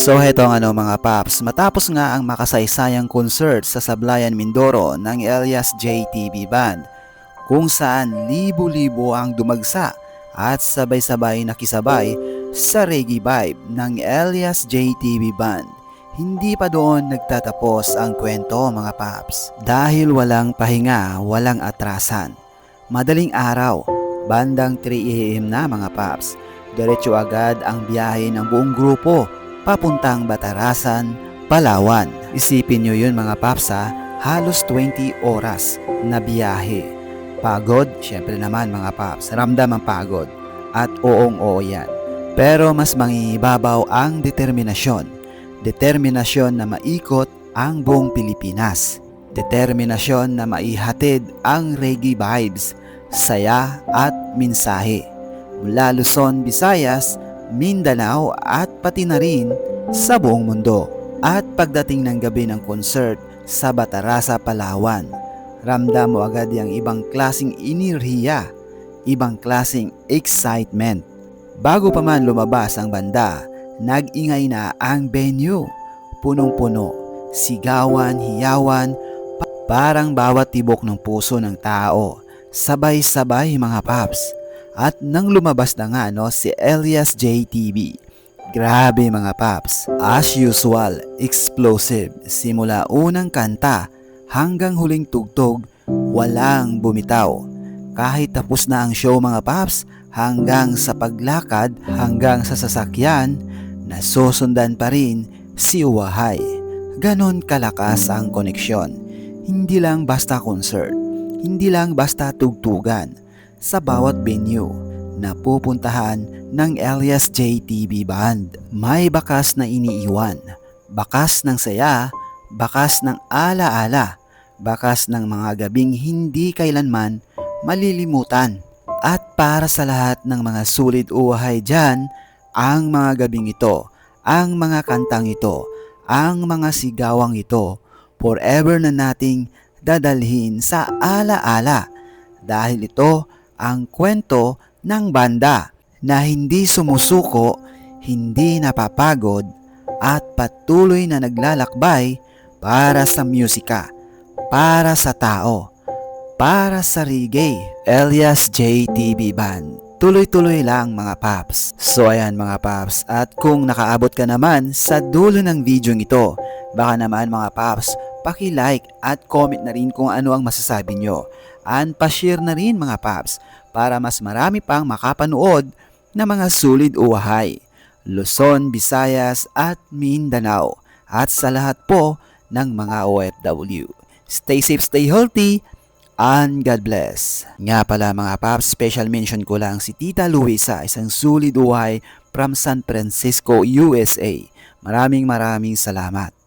So heto nga mga paps, matapos nga ang makasaysayang concert sa Sablayan Mindoro ng Elias JTB Band, kung saan libo-libo ang dumagsa at sabay-sabay nakisabay sa reggae vibe ng Elias JTB Band. Hindi pa doon nagtatapos ang kwento mga paps, dahil walang pahinga, walang atrasan. Madaling araw, bandang 3 AM na mga paps, diretso agad ang biyahe ng buong grupo papuntang Batarasan, Palawan. Isipin nyo yun mga paps ha, halos 20 oras na biyahe. Pagod? Syempre naman mga paps, ramdam ang pagod. At oo yan. Pero mas mangingibabaw ang determinasyon. Determinasyon na maikot ang buong Pilipinas. Determinasyon na maihatid ang reggae vibes, saya at mensahe mula Luzon, Visayas, Mindanao at pati na rin sa buong mundo. At pagdating ng gabi ng concert sa Batarasa, Palawan, ramdam mo agad yung ibang klaseng enerhiya, ibang klaseng excitement. Bago pa man lumabas ang banda, nag-ingay na ang venue. Punong-puno, sigawan, hiyawan, parang bawat tibok ng puso ng tao. Sabay-sabay mga paps. At nang lumabas na nga si Elias JTB, grabe mga paps, as usual, explosive. Simula unang kanta hanggang huling tugtog, walang bumitaw. Kahit tapos na ang show mga paps, hanggang sa paglakad, hanggang sa sasakyan, nasusundan pa rin si Uwahay. Ganon kalakas ang koneksyon. Hindi lang basta concert, hindi lang basta tugtugan. Sa bawat venue na pupuntahan ng Elias JTB Band, may bakas na iniiwan, bakas ng saya, bakas ng alaala, bakas ng mga gabing hindi kailanman malilimutan. At para sa lahat ng mga sulit uwahay dyan, ang mga gabing ito, ang mga kantang ito, ang mga sigawang ito, forever na nating dadalhin sa alaala. Dahil ito ang kwento ng banda na hindi sumusuko, hindi napapagod at patuloy na naglalakbay para sa musika, para sa tao, para sa reggae. Elias JTB Band. Tuloy-tuloy lang mga paps. So ayan mga paps, at kung nakaabot ka naman sa dulo ng video ito, baka naman mga paps, paki-like at comment na rin kung ano ang masasabi nyo. And pa-share na rin mga paps para mas marami pang makapanood na mga sulit uwahay, Luzon, Visayas at Mindanao, at sa lahat po ng mga OFW. Stay safe, stay healthy, and God bless. Nga pala mga paps, special mention ko lang si Tita Luisa, isang sulit uwahay from San Francisco, USA. Maraming salamat.